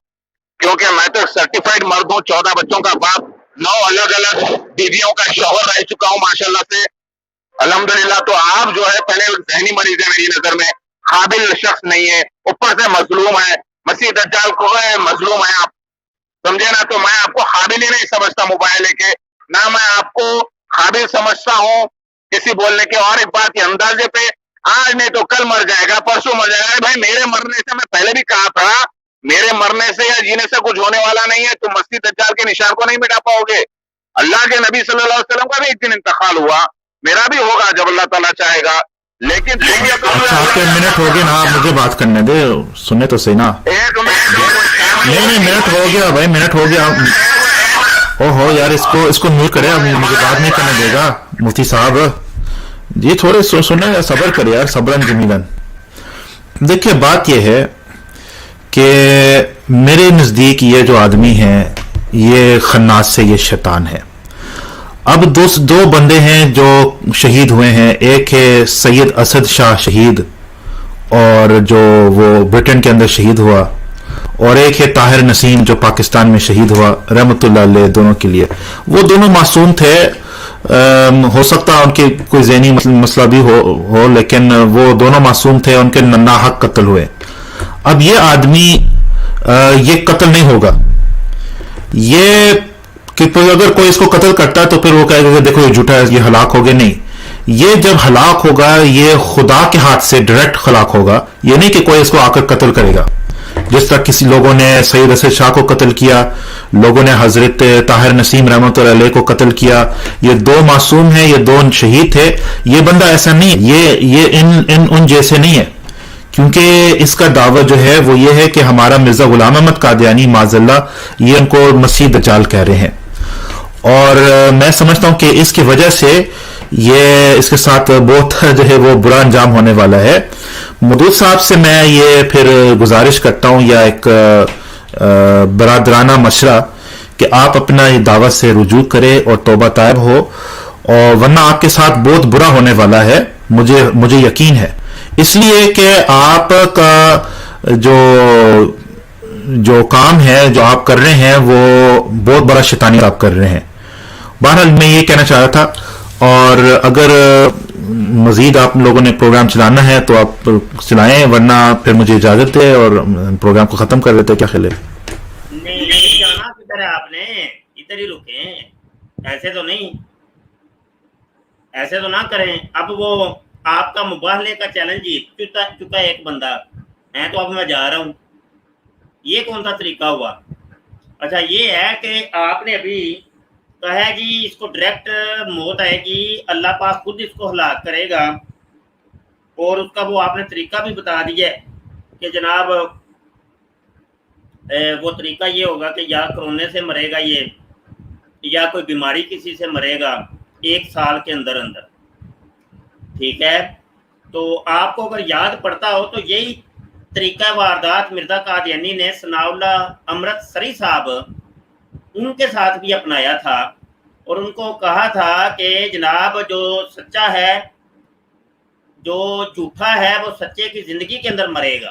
کیونکہ میں تو سرٹیفائڈ مرد ہوں، 14 بچوں کا باپ، 9 الگ الگ بیویوں کا شوہر رہ چکا ہوں ماشاءاللہ سے الحمدللہ۔ تو آپ جو ہے پہلے ذہنی مریض ہے میری نظر میں، قابل شخص نہیں ہے، اوپر سے مظلوم ہے، مسیح دجال کو ہے مظلوم ہے آپ، سمجھے نا؟ تو میں آپ کو قابل ہی نہیں سمجھتا موبائل لے کے، نہ میں آپ کو قابل سمجھتا ہوں کسی بولنے کے۔ اور ایک بات، یہ اندازے پہ آج نہیں تو کل مر جائے گا، پرسوں مر جائے گا، بھائی میرے مرنے سے، میں پہلے بھی کہا تھا میرے مرنے سے یا جینے سے کچھ ہونے والا نہیں ہے، تم مسیح دجال کے نشان کو نہیں مٹا پاؤ گے۔ اللہ کے نبی صلی اللہ علیہ وسلم کا بھی ایک دن انتقال ہوا، میرا بھی ہوگا جب اللہ تعالیٰ چاہے گا، لیکن تم یہ کہو اچھا آپ کے منٹ ہو گئے نا، آپ مجھے بات کرنے دے، سننے تو صحیح نا۔ ایک منٹ نہیں منٹ ہو گیا بھائی، منٹ ہو گیا۔ او ہو یار، اس کو میوٹ کرے، اب مجھے بات نہیں کرنے دے گا مفتی صاحب جی، تھوڑے سنیں، صبر کرے یار، صبرن جمیلن۔ دیکھیے بات یہ ہے کہ میرے نزدیک یہ جو آدمی ہیں یہ خناس سے، یہ شیطان ہے۔ اب دو بندے ہیں جو شہید ہوئے ہیں، ایک ہے سید اسد شاہ شہید، اور جو وہ برٹن کے اندر شہید ہوا، اور ایک ہے طاہر نسیم جو پاکستان میں شہید ہوا، رحمۃ اللہ علیہ دونوں کے لیے۔ وہ دونوں معصوم تھے، ہو سکتا ان کے کوئی ذہنی مسئلہ بھی ہو، لیکن وہ دونوں معصوم تھے، ان کے ناحق قتل ہوئے۔ اب یہ آدمی یہ قتل نہیں ہوگا، یہ کہ اگر کوئی اس کو قتل کرتا ہے تو پھر وہ کہے گا کہ دیکھو یہ جھوٹا ہے، یہ ہلاک ہو گئے، نہیں، یہ جب ہلاک ہوگا یہ خدا کے ہاتھ سے ڈائریکٹ ہلاک ہوگا، یہ نہیں کہ کوئی اس کو آ کر قتل کرے گا۔ جس طرح کسی لوگوں نے سید اسد شاہ کو قتل کیا، لوگوں نے حضرت طاہر نسیم رحمۃ اللہ علیہ کو قتل کیا، یہ دو معصوم ہیں، یہ دو شہید تھے۔ یہ بندہ ایسا نہیں ہے، یہ ان جیسے نہیں ہے، کیونکہ اس کا دعویٰ جو ہے وہ یہ ہے کہ ہمارا مرزا غلام احمد قادیانی معاذ اللہ یہ ان کو مسیح دجال کہہ رہے ہیں، اور میں سمجھتا ہوں کہ اس کی وجہ سے یہ اس کے ساتھ بہت جو ہے وہ برا انجام ہونے والا ہے۔ مودود صاحب سے میں یہ پھر گزارش کرتا ہوں، یا ایک برادرانہ مشورہ، کہ آپ اپنا یہ دعوت سے رجوع کریں اور توبہ طائب ہو، اور ورنہ آپ کے ساتھ بہت برا ہونے والا ہے، مجھے یقین ہے، اس لیے کہ آپ کا جو کام ہے جو آپ کر رہے ہیں وہ بہت بڑا شیطانی آپ کر رہے ہیں۔ بہرحال میں یہ کہنا چاہ رہا تھا، اور اگر مزید آپ لوگوں نے پروگرام چلانا ہے تو آپ چلائیں، ورنہ پھر مجھے اجازت دے اور پروگرام کو ختم کر دیتے، کیا خیال ہے؟ نہیں جانا کدھر ہے، آپ نے ادھر ہی رکیں، ایسے تو نہیں، ایسے تو نہ کریں۔ اب وہ آپ کا مباہلے کا چیلنج جیت چکا ایک بندہ ہے، تو اب میں جا رہا ہوں، یہ کون سا طریقہ ہوا؟ اچھا یہ ہے کہ آپ نے ابھی کہا جی اس کو ڈائریکٹ موت آئے گی، اللہ پاک خود اس کو ہلاک کرے گا، اور اس کا وہ آپ نے طریقہ بھی بتا دیا کہ جناب وہ طریقہ یہ ہوگا کہ یا کرونے سے مرے گا یہ، یا کوئی بیماری کسی سے مرے گا 1 سال کے اندر اندر، ٹھیک ہے؟ تو آپ کو اگر یاد پڑتا ہو تو یہی طریقہ واردات مرزا قادیانی نے ثناء اللہ امرت سری صاحب ان کے ساتھ بھی اپنایا تھا، اور ان کو کہا تھا کہ جناب جو سچا ہے، جو جھوٹا ہے وہ سچے کی زندگی کے اندر مرے گا،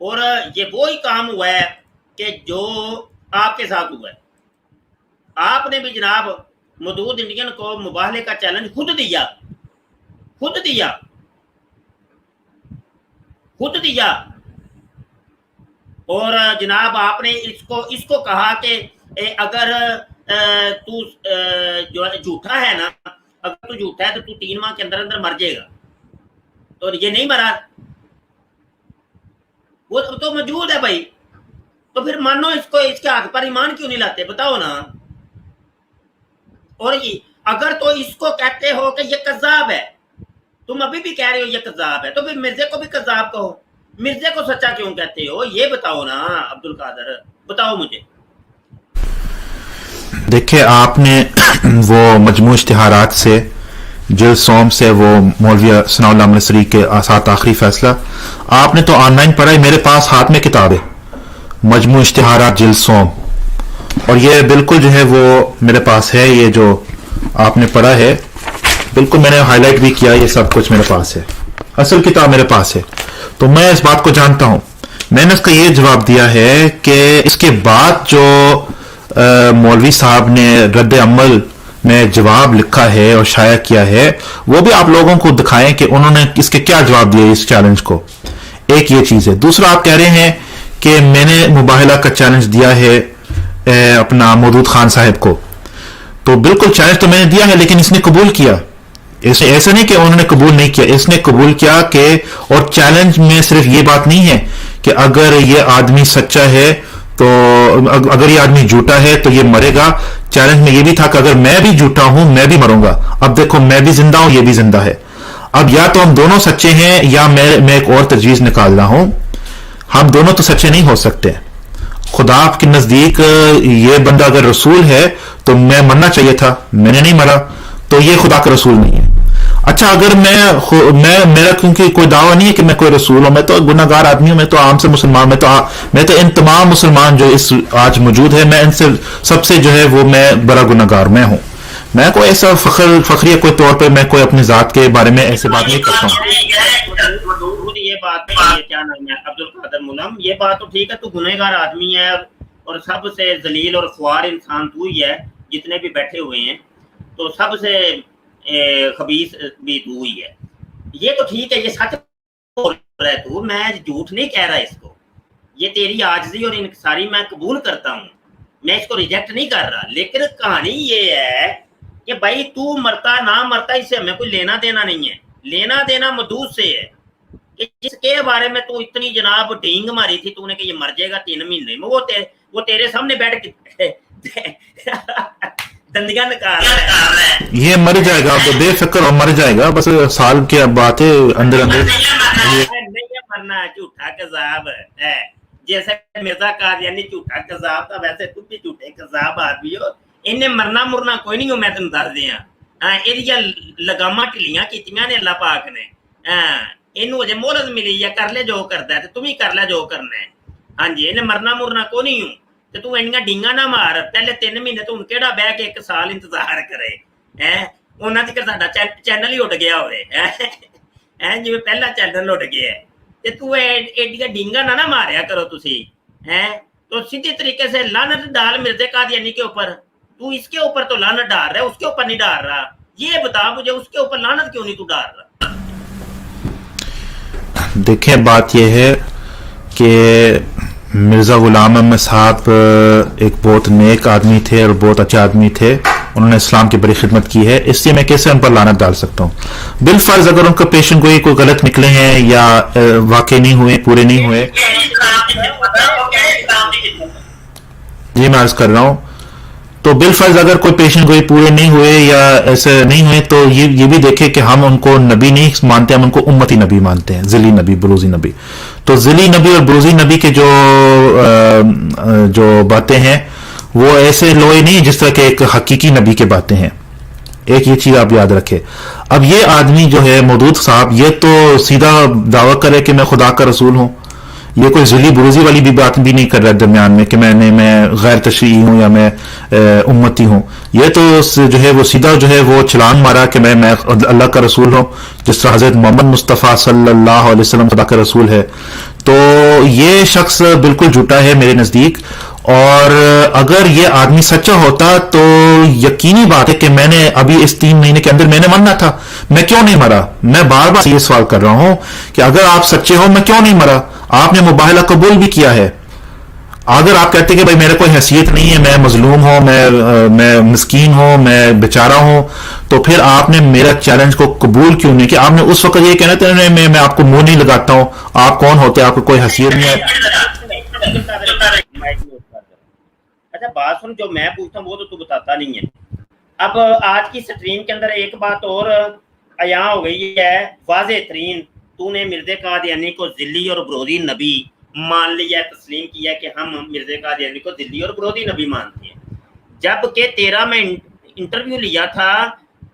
اور یہ وہی کام ہوا ہے کہ جو آپ کے ساتھ ہوا ہے. آپ نے بھی جناب مودود انڈین کو مباہلے کا چیلنج خود دیا اور جناب آپ نے اس کو کہا کہ اگر تو جو جھوٹا ہے نا، اگر تو جھوٹا ہے تو 3 ماہ کے اندر مر جائے گا. اور یہ نہیں مرا، وہ تو موجود ہے بھائی. تو پھر مانو اس کو، اس کے ہاتھ پر ایمان کیوں نہیں لاتے؟ بتاؤ نا. اور یہ اگر تو اس کو کہتے ہو کہ یہ کذاب ہے، تم ابھی بھی کہہ رہے ہو یہ کذاب ہے، تو پھر مرزے کو بھی کذاب کہو. مرزے کو سچا کیوں کہتے ہو؟ یہ بتاؤ نا عبد القادر، بتاؤ مجھے. دیکھیں آپ نے وہ مجموع اشتہارات سے جلد سوم سے وہ مولوی ثناء اللہ منصری کے ساتھ آخری فیصلہ آپ نے تو آن لائن پڑھا ہے. میرے پاس ہاتھ میں کتاب ہے مجموع اشتہارات جلد سوم، اور یہ بالکل جو ہے وہ میرے پاس ہے. یہ جو آپ نے پڑھا ہے بالکل میں نے ہائی لائٹ بھی کیا، یہ سب کچھ میرے پاس ہے، اصل کتاب میرے پاس ہے. تو میں اس بات کو جانتا ہوں. میں نے اس کا یہ جواب دیا ہے کہ اس کے بعد جو مولوی صاحب نے رد عمل میں جواب لکھا ہے اور شائع کیا ہے، وہ بھی آپ لوگوں کو دکھائیں کہ انہوں نے اس کے کیا جواب دیا اس چیلنج کو. ایک یہ چیز ہے. دوسرا آپ کہہ رہے ہیں کہ میں نے مباہلہ کا چیلنج دیا ہے اپنا مودود خان صاحب کو. تو بالکل چیلنج تو میں نے دیا ہے، لیکن اس نے قبول کیا. ایسا نہیں کہ انہوں نے قبول نہیں کیا، اس نے قبول کیا کہ، اور چیلنج میں صرف یہ بات نہیں ہے کہ اگر یہ آدمی سچا ہے تو، اگر یہ آدمی جھوٹا ہے تو یہ مرے گا. چیلنج میں یہ بھی تھا کہ اگر میں بھی جھوٹا ہوں میں بھی مروں گا. اب دیکھو میں بھی زندہ ہوں، یہ بھی زندہ ہے. اب یا تو ہم دونوں سچے ہیں یا میں ایک اور تجویز نکال رہا ہوں. ہم دونوں تو سچے نہیں ہو سکتے. خدا کے نزدیک یہ بندہ اگر رسول ہے تو میں مرنا چاہیے تھا، میں نے نہیں مرا، تو یہ خدا کا رسول نہیں ہے. اچھا اگر میرا کیونکہ کوئی دعویٰ نہیں ہے کہ میں کوئی رسول ہوں، میں تو گناہ گار آدمی ہوں، میں تو عام سے مسلمان، میں تو ان تمام مسلمان جو اس آج موجود ہے، میں ان سے سب سے جو ہے وہ میں بڑا گناہ گار میں ہوں. میں کوئی ایسا فخریہ کوئی طور پہ میں کوئی اپنی ذات کے بارے میں ایسے بات نہیں کرتا ہوں. یہ بات کیا نام ہے عبد القادر ملم، یہ بات تو ٹھیک ہے، تو گناہ گار آدمی ہے اور سب سے ذلیل اور خوار انسان تو ہی ہے. جتنے بھی بیٹھے ہوئے ہیں تو سب سے خبیث بھی تو ہی ہے. یہ تو ٹھیک ہے، یہ سچ بول رہا ہے تو، میں جھوٹ نہیں کہہ رہا اس کو. یہ تیری عاجزی اور انکساری میں قبول کرتا ہوں، میں اس کو ریجیکٹ نہیں کر رہا. لیکن کہانی یہ ہے کہ بھائی تو مرتا نہ مرتا اس سے ہمیں کوئی لینا دینا نہیں ہے. لینا دینا مودود سے ہے کہ جس کے بارے میں تو اتنی جناب ڈینگ ماری تھی تو نے کہ یہ مر جائے گا 3 مہینے میں، وہ تیرے سامنے بیٹھ کے دندگاں نکال رہا ہے. یہ مر جائے گا تو بے فکر اور مر جائے گا، بس سال کی بات ہے. اندر نہیں مرنا، جھوٹا کذاب ہے. جیسے مرزا قادیانی جھوٹا کذاب تھا، ویسے تم بھی جھوٹے کذاب آدمی ہو. انہیں مرنا کوئی نہیں ہو، میں تمہیں دس دیا. یہ لگاما ٹھلیاں کیتیاں نے اللہ پاک نے. اینو اجے مہلت ملی ہے، کر لے جو کرتا ہے، تم ہی کر لے جو کرنا ہے. ہاں جی، انہیں مرنا کوئی نہیں ہوں. تو تو اینیاں ڈینگاں نہ مار. پہلے 3 مہینے تو ہن کیڑا بہ کے 1 سال انتظار کرے. انہاں تک ساڈا چینل ہی اڈ گیا ہوئے، جی پہلا چینل اڈ گیا ہے. تے تو ایڈیاں ڈینگاں نہ ماریا کرو تسی. تو سیدھے طریقے سے لعنت ڈال مرزا قادیانی کے اوپر. تو اس کے اوپر تو لعنت ڈال رہا ہے، اس کے اوپر نہیں ڈال رہا. یہ بتا مجھے اس کے اوپر لعنت کیوں نہیں تو ڈال رہا؟ دیکھیں بات یہ ہے کہ مرزا غلام احمد صاحب ایک بہت نیک آدمی تھے اور بہت اچھے آدمی تھے. انہوں نے اسلام کی بڑی خدمت کی ہے، اس لیے میں کیسے ان پر لعنت ڈال سکتا ہوں؟ بالفرض اگر ان کا پیشن گوئی کوئی غلط نکلے ہیں یا واقع نہیں ہوئے، پورے نہیں ہوئے، یہ میں عرض کر رہا ہوں، تو بالفرض اگر کوئی پیشن گوئی پورے نہیں ہوئے یا ایسے نہیں ہوئے تو یہ بھی دیکھے کہ ہم ان کو نبی نہیں مانتے، ہم ان کو امتی نبی مانتے ہیں، ذلی نبی، بروزی نبی. تو ذلی نبی اور بروزی نبی کے جو باتیں ہیں وہ ایسے لوہے نہیں جس طرح کہ ایک حقیقی نبی کے باتیں ہیں. ایک یہ چیز آپ یاد رکھے. اب یہ آدمی جو ہے مودود صاحب، یہ تو سیدھا دعویٰ کرے کہ میں خدا کا رسول ہوں. یہ کوئی ذلی بروزی والی بھی بات بھی نہیں کر رہا درمیان میں کہ میں غیر تشریعی ہوں یا میں امتی ہوں. یہ تو جو ہے وہ سیدھا جو ہے وہ چھلانگ مارا کہ میں اللہ کا رسول ہوں، جس طرح حضرت محمد مصطفیٰ صلی اللہ علیہ وسلم خدا کا رسول ہے. تو یہ شخص بالکل جھوٹا ہے میرے نزدیک. اور اگر یہ آدمی سچا ہوتا تو یقینی بات ہے کہ میں نے ابھی اس 3 مہینے کے اندر میں نے مرنا تھا. میں کیوں نہیں مرا؟ میں بار بار یہ سوال کر رہا ہوں کہ اگر آپ سچے ہو میں کیوں نہیں مرا؟ آپ نے مباہلہ قبول بھی کیا ہے. اگر آپ کہتے کہ بھائی میرے کوئی حیثیت نہیں ہے، میں مظلوم ہوں، میں مسکین ہوں، میں بیچارہ ہوں، تو پھر آپ نے میرا چیلنج کو قبول کیوں نہیں کیا؟ آپ نے اس وقت یہ کہنا تھا میں آپ کو منہ نہیں لگاتا ہوں، آپ کون ہوتے ہیں، آپ کو کوئی حیثیت نہیں ہے. اچھا بات سن، جو میں پوچھتا ہوں وہ تو بتاتا نہیں ہے. اب آج کی سٹریم کے اندر ایک بات اور عیاں ہو گئی ہے واضح ترین، تو نے مرزا قادیانی کو ذلی اور برودی نبی مان لیا، تسلیم کیا کہ ہم مرزا قادیانی کو ذلی اور برودی نبی مانتے ہیں. جبکہ 13 میں انٹرویو لیا تھا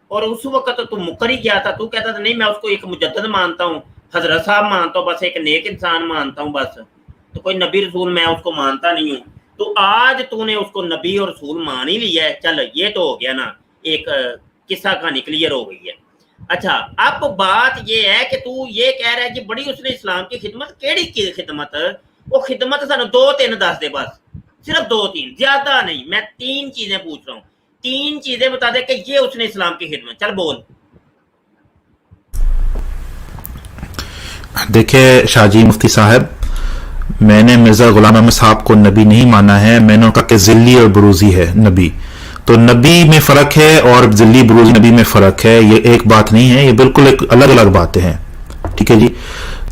اور اس وقت تو مکر ہی گیا تھا، تو کہتا تھا نہیں میں اس کو ایک مجدد مانتا ہوں، حضرت صاحب مانتا ہوں، بس ایک نیک انسان مانتا ہوں، بس تو کوئی نبی رسول میں اس کو مانتا نہیں ہوں. تو آج تو نے اس کو نبی اور رسول مان ہی لیا ہے. چل یہ تو ہو گیا نا، ایک قصہ کہانی کلیئر ہو گئی ہے. اچھا اب بات یہ ہے کہ تو یہ کہہ رہا ہے کہ بڑی اس نے اسلام کی خدمت، کیڑی کی خدمت؟ وہ خدمت سانو 2-3 دس دے، بس صرف 2-3، زیادہ نہیں. میں 3 چیزیں پوچھ رہا ہوں، 3 چیزیں بتا دے کہ یہ اس نے اسلام کی خدمت. چل بول. دیکھیں شاہ جی مفتی صاحب، میں نے مرزا غلام احمد صاحب کو نبی نہیں مانا ہے، میں نے کہا کہ ذلی اور بروزی ہے نبی. تو نبی میں فرق ہے اور ذلی بروزی نبی میں فرق ہے، یہ ایک بات نہیں ہے، یہ بالکل ایک الگ الگ باتیں ہیں. ٹھیک ہے جی،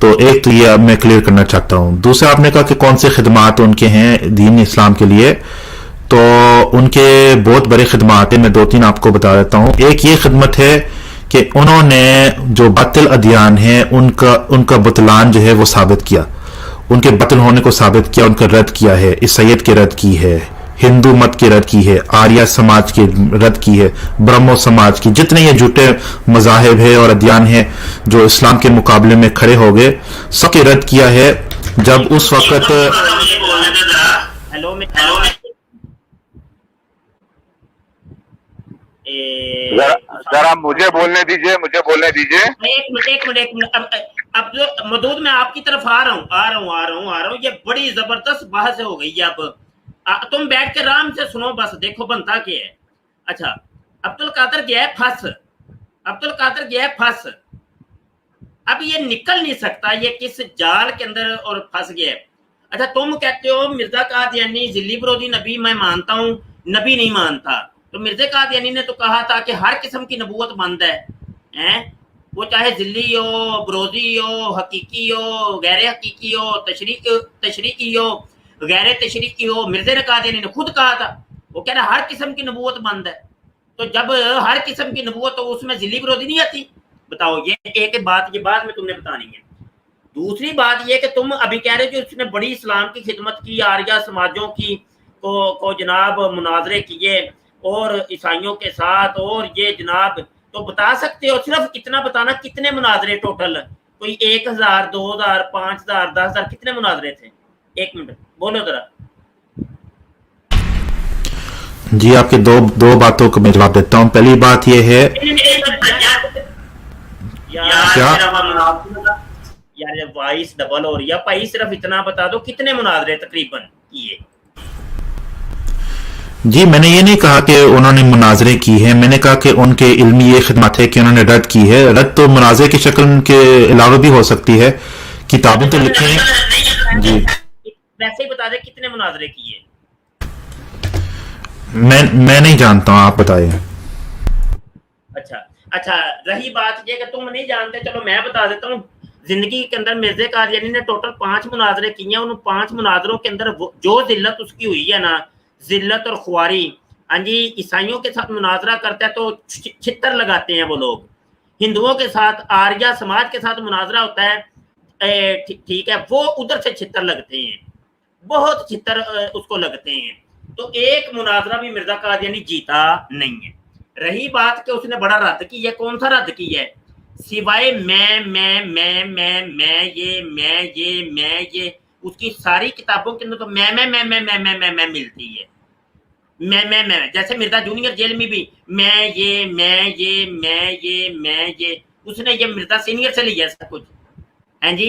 تو ایک تو یہ میں کلیئر کرنا چاہتا ہوں. دوسرا آپ نے کہا کہ کون سے خدمات ان کے ہیں دین اسلام کے لیے، تو ان کے بہت بڑے خدمات ہیں. میں 2-3 آپ کو بتا دیتا ہوں. ایک یہ خدمت ہے کہ انہوں نے جو باطل ادیان ہیں ان کا بطلان جو ہے وہ ثابت کیا، ان کے باطل ہونے کو ثابت کیا، ان کا رد کیا ہے. عیسائیت کے رد کی ہے، ہندو مت کی رد کی ہے، آریہ سماج کی رد کی ہے، برہمو سماج کی، جتنے یہ جھوٹے مذاہب ہیں اور ادیان ہیں جو اسلام کے مقابلے میں کھڑے ہو گئے، سب کے رد کیا ہے. جب اس وقت ذرا مجھے بولنے دیجئے. ایک منٹ. اب مدود میں آپ کی طرف آ رہا ہوں. یہ بڑی زبردست بحث ہو گئی ہے. اب تم بیٹھ کے آرام سے سنو، بس دیکھو بنتا کیا ہے. اچھا عبد القادر گیا ہے پھنس. اب یہ نکل نہیں سکتا، یہ کس جال کے اندر اور پھنس گیا ہے. اچھا تم کہتے ہو مرزا قادیانی ذلی برودی نبی میں مانتا ہوں، نبی نہیں مانتا. تو مرزا قادیانی نے تو کہا تھا کہ ہر قسم کی نبوت بند ہے، وہ چاہے ذلی ہو، بروزی ہو، حقیقی ہو، غیر حقیقی ہو، تشریعی ہو، غیر تشریعی ہو. مرزا قادیانی نے خود کہا تھا، وہ کہہ رہا ہر قسم کی نبوت بند ہے. تو جب ہر قسم کی نبوت تو اس میں ذلی برودی نہیں آتی؟ بتاؤ. یہ ایک بات، یہ بات میں تم نے بتانی ہے. دوسری بات یہ کہ تم ابھی کہہ رہے جو اس نے بڑی اسلام کی خدمت کی، آریہ سماجوں کی کو جناب مناظرے کیے اور عیسائیوں کے ساتھ، اور یہ جناب تو بتا سکتے ہو صرف اتنا بتانا کتنے مناظرے ٹوٹل؟ کوئی 1000، 2000، 5000، 10,000، کتنے مناظرے تھے؟ 1 منٹ بولو ذرا. جی آپ کے دو باتوں کو میں جواب دیتا ہوں. پہلی بات یہ ہے یار وائس ڈبل ہو رہی ہے بھائی، صرف اتنا بتا دو کتنے مناظرے تقریباً کیے. جی میں نے یہ نہیں کہا کہ انہوں نے مناظرے کی ہیں، میں نے کہا کہ ان کے علمی یہ خدمت ہے کہ انہوں نے رد کی ہے. رد تو مناظرے کی شکل کے علاوہ بھی ہو سکتی ہے، کتابیں تو لکھی ہیں. جی ویسے ہی بتا دے کتنے مناظرے کیے. میں نہیں جانتا ہوں، آپ بتائیں. اچھا رہی بات یہ کہ تم نہیں جانتے، چلو میں بتا دیتا ہوں. زندگی کے اندر مرزا قادیانی نے ٹوٹل 5 مناظرے کیے ہیں. ان 5 مناظروں کے اندر جو ذلت اس کی ہوئی ہے نا، ذلت اور خواری. ہاں جی، عیسائیوں کے ساتھ مناظرہ کرتا ہے تو چھتر لگاتے ہیں وہ لوگ. ہندوؤں کے ساتھ، آریہ سماج کے ساتھ مناظرہ ہوتا ہے، ٹھیک ہے، وہ ادھر سے چھتر لگتے ہیں، بہت چھتر اس کو لگتے ہیں. تو ایک مناظرہ بھی مرزا قادیانی جیتا نہیں ہے. رہی بات کہ اس نے بڑا رد کی ہے، کون سا رد کی ہے؟ سوائے یہ اس کی ساری کتابوں کے اندر تو میں ملتی ہے. میں جیسے مرزا جونیئر جیل میں بھی میں یہ اس نے یہ مرزا سینئر سے لیا سب کچھ. ہیں جی